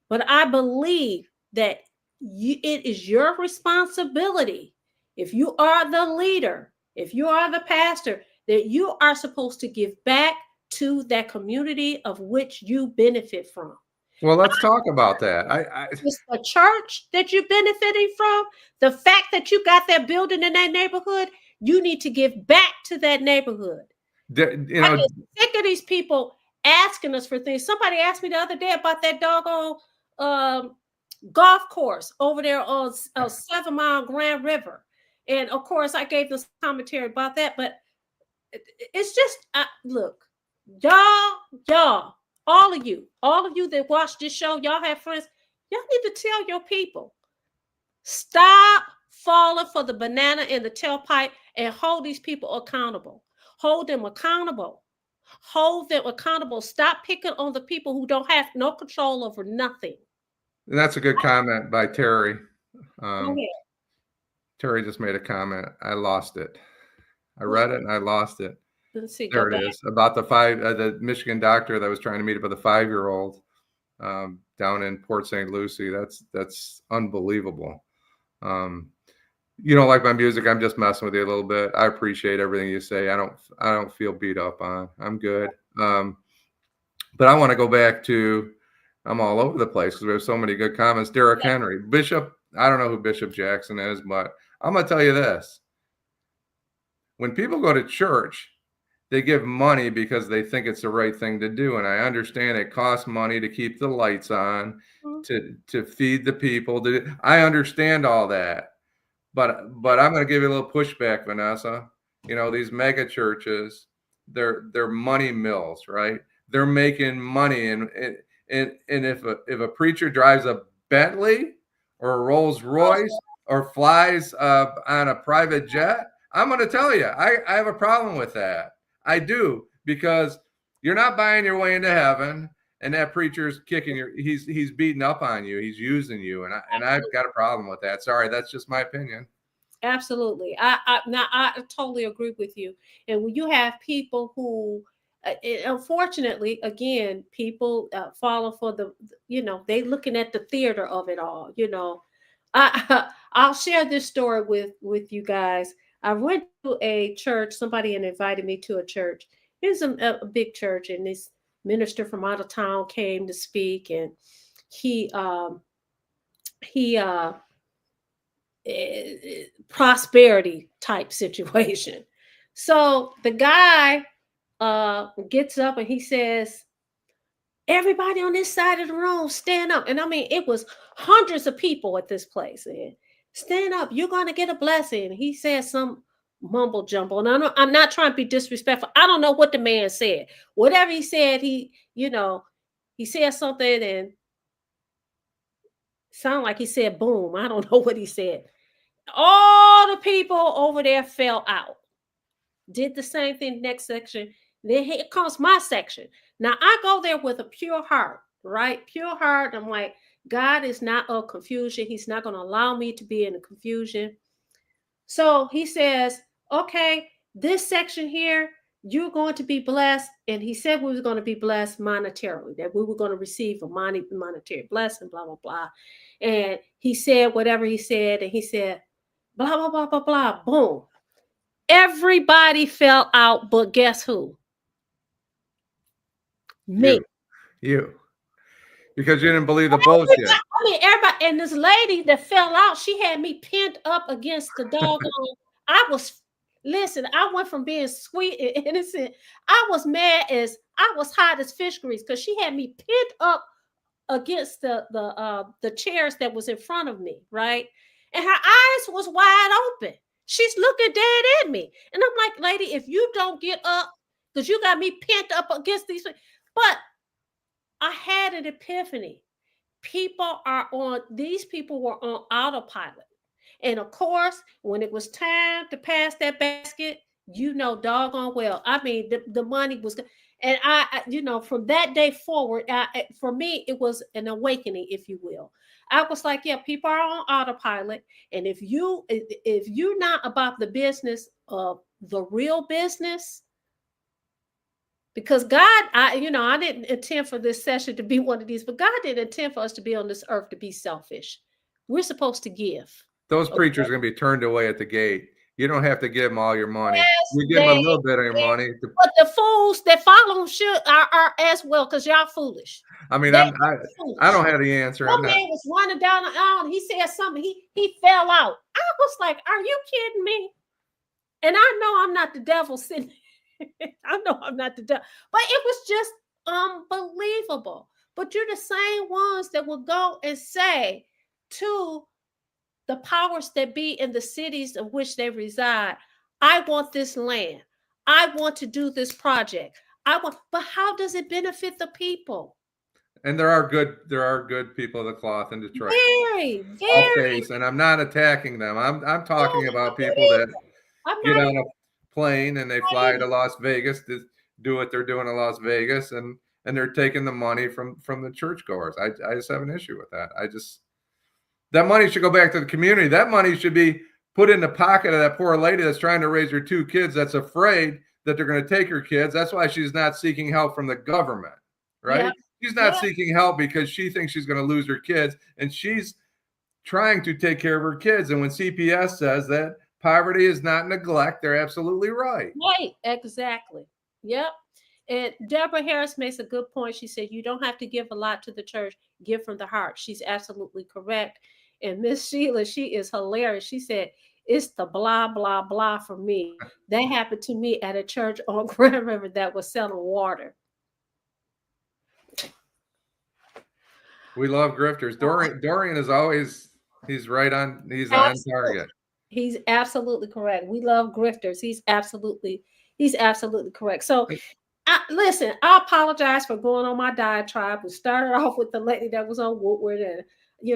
Speaker 1: But I believe that it is your responsibility, if you are the leader, if you are the pastor, that you are supposed to give back to that community of which you benefit from.
Speaker 2: Well, let's talk about that.
Speaker 1: It's the church that you're benefiting from. The fact that you got that building in that neighborhood, you need to give back to that neighborhood. I'm sick of these people asking us for things. Somebody asked me the other day about that doggone golf course over there on 7 Mile Grand River. And of course, I gave this commentary about that, but it's just, look, y'all, all of you that watch this show, y'all have friends, y'all need to tell your people, stop falling for the banana in the tailpipe and hold these people accountable. Hold them accountable. Hold them accountable. Stop picking on the people who don't have no control over nothing.
Speaker 2: And that's a good comment by Terry. Terry just made a comment. I lost it. I read it and I lost it.
Speaker 1: Let's see.
Speaker 2: There it is. About the Michigan doctor that was trying to meet up with a 5-year-old down in Port St. Lucie. That's unbelievable. You don't like my music. I'm just messing with you a little bit. I appreciate everything you say. I don't feel beat up on. I'm good. But I want to go back to, I'm all over the place because we have so many good comments. Derek Henry, Bishop. I don't know who Bishop Jackson is, but I'm going to tell you this. When people go to church, they give money because they think it's the right thing to do. And I understand it costs money to keep the lights on, to feed the people. I understand all that. But I'm going to give you a little pushback, Vanessa. These mega churches, they're money mills, right? They're making money. And if a preacher drives a Bentley or a Rolls Royce or flies on a private jet, I'm going to tell you, I have a problem with that. I do, because you're not buying your way into heaven, and that preacher's kicking your, he's beating up on you, he's using you, and I've got a problem with that. Sorry, that's just my opinion.
Speaker 1: Absolutely. I totally agree with you. And when you have people who, unfortunately, again, people follow for the, they looking at the theater of it all. I'll share this story with you guys. I went to a church. Somebody had invited me to a church. It's a big church, and this minister from out of town came to speak, and he he prosperity type situation. So the guy gets up and he says, "Everybody on this side of the room, stand up." And I mean, it was hundreds of people at this place. And stand up, you're going to get a blessing. He said some mumble jumble. And I'm not trying to be disrespectful. I don't know what the man said. Whatever he said, he said something and sounded like he said boom. I don't know what he said. All the people over there fell out. Did the same thing next section. Then here comes my section. Now I go there with a pure heart, right? Pure heart. I'm like, God is not of confusion. He's not going to allow me to be in a confusion. So he says, okay, this section here, you're going to be blessed. And he said we were going to be blessed monetarily, that we were going to receive a monetary blessing, blah, blah, blah. And he said whatever he said, and he said, blah, blah, blah, blah, blah, boom. Everybody fell out, but guess who? Me.
Speaker 2: You. Because you didn't believe the bullshit.
Speaker 1: I mean, everybody, and this lady that fell out, she had me pinned up against the doggone. Listen, I went from being sweet and innocent. I was mad as, I was hot as fish grease because she had me pinned up against the chairs that was in front of me, right? And her eyes was wide open. She's looking dead at me. And I'm like, lady, if you don't get up, because you got me pinned up against these. But I had an epiphany. These people were on autopilot. And of course, when it was time to pass that basket, doggone well. I mean, the money was, and from that day forward, for me, it was an awakening, if you will. I was like, yeah, people are on autopilot. And if you're not about the business of the real business, because God, I didn't intend for this session to be one of these, but God didn't intend for us to be on this earth to be selfish. We're supposed to give.
Speaker 2: Those preachers are going to be turned away at the gate. You don't have to give them all your money. Yes, you give them a little bit of your money.
Speaker 1: But the fools that follow them are as well, because y'all foolish.
Speaker 2: I mean, I don't have the answer.
Speaker 1: One man was running down the aisle and he said something. He fell out. I was like, are you kidding me? And I know I'm not the devil sitting. I know I'm not the devil. But it was just unbelievable. But you're the same ones that will go and say to the powers that be in the cities of which they reside, I want this land. I want to do this project. But how does it benefit the people?
Speaker 2: And there are good people of the cloth in Detroit.
Speaker 1: Very.
Speaker 2: And I'm not attacking them. I'm talking about people that get on a plane and they fly to Las Vegas to do what they're doing in Las Vegas, and they're taking the money from the churchgoers. I just have an issue with that. That money should go back to the community. That money should be put in the pocket of that poor lady that's trying to raise her 2 kids, that's afraid that they're going to take her kids. That's why she's not seeking help from the government, right? Yeah. She's not seeking help because she thinks she's going to lose her kids, and she's trying to take care of her kids. And when CPS says that poverty is not neglect, they're absolutely right.
Speaker 1: Right, exactly. Yep. And Deborah Harris makes a good point. She said, you don't have to give a lot to the church. Give from the heart. She's absolutely correct. And Miss Sheila, she is hilarious. She said, it's the blah, blah, blah for me. That happened to me at a church on Grand River that was selling water.
Speaker 2: We love grifters. Dorian is always, he's on target.
Speaker 1: He's absolutely correct. We love grifters. He's absolutely correct. So listen, I apologize for going on my diatribe. We started off with the lady that was on Woodward, and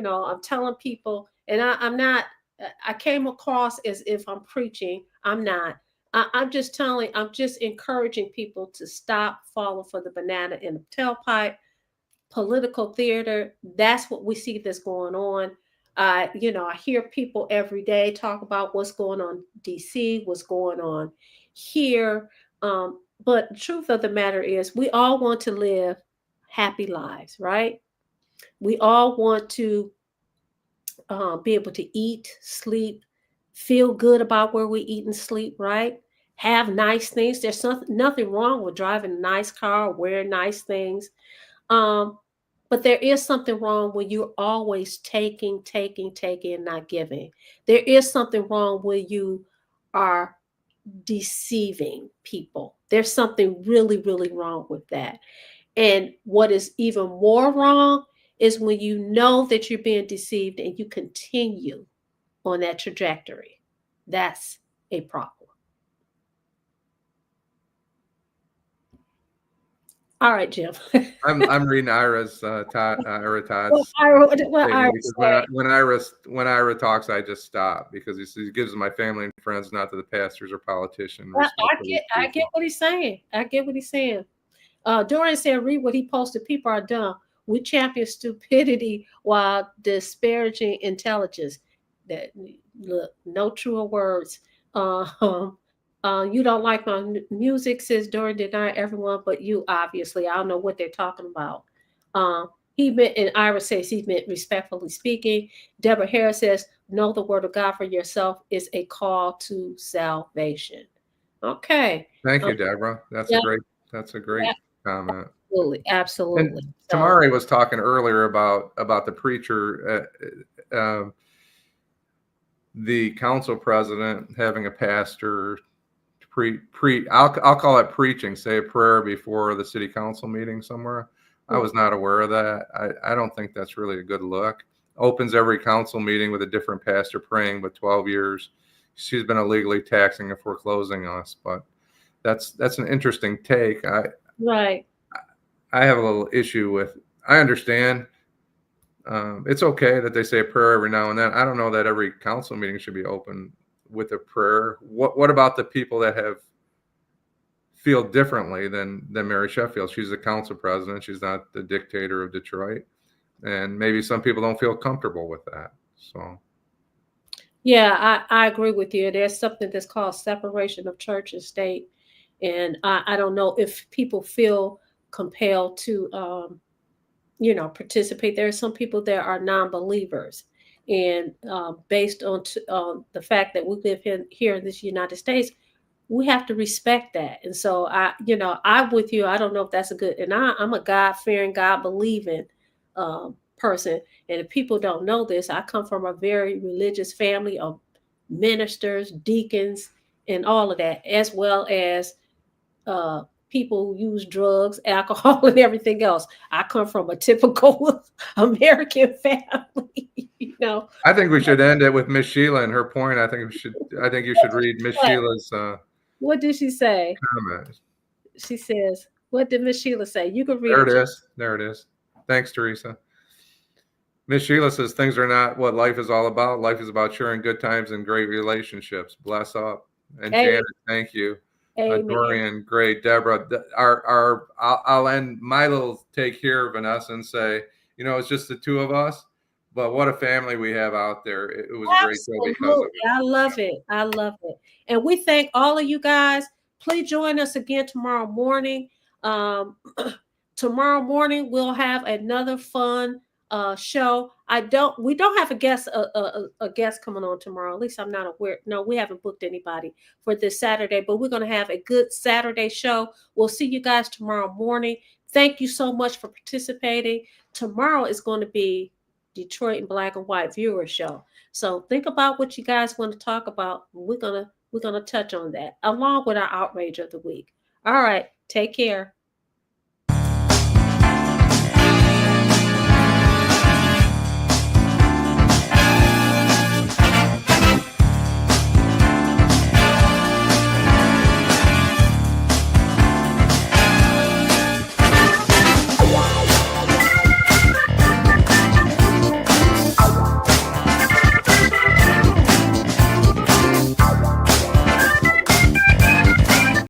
Speaker 1: I'm telling people, and I came across as if I'm preaching. I'm not. I'm just encouraging people to stop falling for the banana in the tailpipe. political theater. That's what we see that's going on. I hear people every day talk about what's going on in DC, what's going on here. But the truth of the matter is, we all want to live happy lives, right? We all want to be able to eat, sleep, feel good about where we eat and sleep, right? Have nice things. There's nothing wrong with driving a nice car, wearing nice things. Um, but there is something wrong when you're always taking, taking, taking, and not giving. There is something wrong when you are deceiving people. There's something really, really wrong with that. And what is even more wrong is when you know that you're being deceived and you continue on that trajectory. That's a problem. All right, Jim.
Speaker 2: I'm reading Ira's Ira
Speaker 1: Well,
Speaker 2: Todd's
Speaker 1: what
Speaker 2: statement
Speaker 1: I
Speaker 2: because
Speaker 1: say.
Speaker 2: when Ira talks, I just stop because he gives my family and friends, not to the pastors or politician,
Speaker 1: I
Speaker 2: respect for these
Speaker 1: I get
Speaker 2: people.
Speaker 1: what he's saying. I get what he's saying. Dorian said, read what he posted. People are dumb. We champion stupidity while disparaging intelligence. That look, no truer words. You don't like my music, says Dorian. Deny everyone but you. Obviously, I don't know what they're talking about. He meant, and Ira says he meant respectfully speaking. Deborah Harris says, know the word of God for yourself is a call to salvation. Okay.
Speaker 2: Thank
Speaker 1: Um,
Speaker 2: you, Deborah.
Speaker 1: yeah,
Speaker 2: That's a great comment.
Speaker 1: absolutely, absolutely.
Speaker 2: And
Speaker 1: So,
Speaker 2: Tamari was talking earlier about the preacher, the council president having a pastor I'll call it preaching, say a prayer before the city council meeting somewhere. I was not aware of that. I don't think that's really a good look. Opens every council meeting with a different pastor praying, but 12 years she's been illegally taxing and foreclosing us. But that's an interesting take.
Speaker 1: right.
Speaker 2: I have a little issue with. I understand. It's okay that they say a prayer every now and then. I don't know that every council meeting should be open with a prayer. What about the people that feel differently than Mary Sheffield? She's the council president. She's not the dictator of Detroit, and maybe some people don't feel comfortable with that. So
Speaker 1: Yeah, I agree with you. There's something that's called separation of church and state. And I don't know if people feel compelled to, participate. There are some people that are non-believers. And based on the fact that we live here in this United States, we have to respect that. And so I'm with you. I don't know if that's a good, and I'm a God fearing, God believing person. And if people don't know this, I come from a very religious family of ministers, deacons, and all of that, as well as people who use drugs, alcohol, and everything else. I come from a typical American family,
Speaker 2: I think we should end it with Miss Sheila and her point. I think you should read Miss Sheila's
Speaker 1: What did she say?
Speaker 2: comment.
Speaker 1: She says, what did Miss Sheila say? You can read
Speaker 2: There
Speaker 1: it.
Speaker 2: it is. There it is. Thanks, Teresa. Miss Sheila says things are not what life is all about. Life is about sharing good times and great relationships. Bless up. And
Speaker 1: Amen.
Speaker 2: Janet, thank you.
Speaker 1: Amen.
Speaker 2: Dorian, great. Deborah, I'll end my little take here, Vanessa, and say, it's just the two of us, but what a family we have out there. It was a great show because of it.
Speaker 1: I love it. I love it. And we thank all of you guys. Please join us again tomorrow morning. Tomorrow morning we'll have another fun show. We don't have a guest coming on tomorrow. At least I'm not aware. No, we haven't booked anybody for this Saturday, but we're going to have a good Saturday show. We'll see you guys tomorrow morning. Thank you so much for participating. Tomorrow is going to be Detroit in Black and White viewer show. So think about what you guys want to talk about. We're gonna touch on that along with our outrage of the week. All right, take care.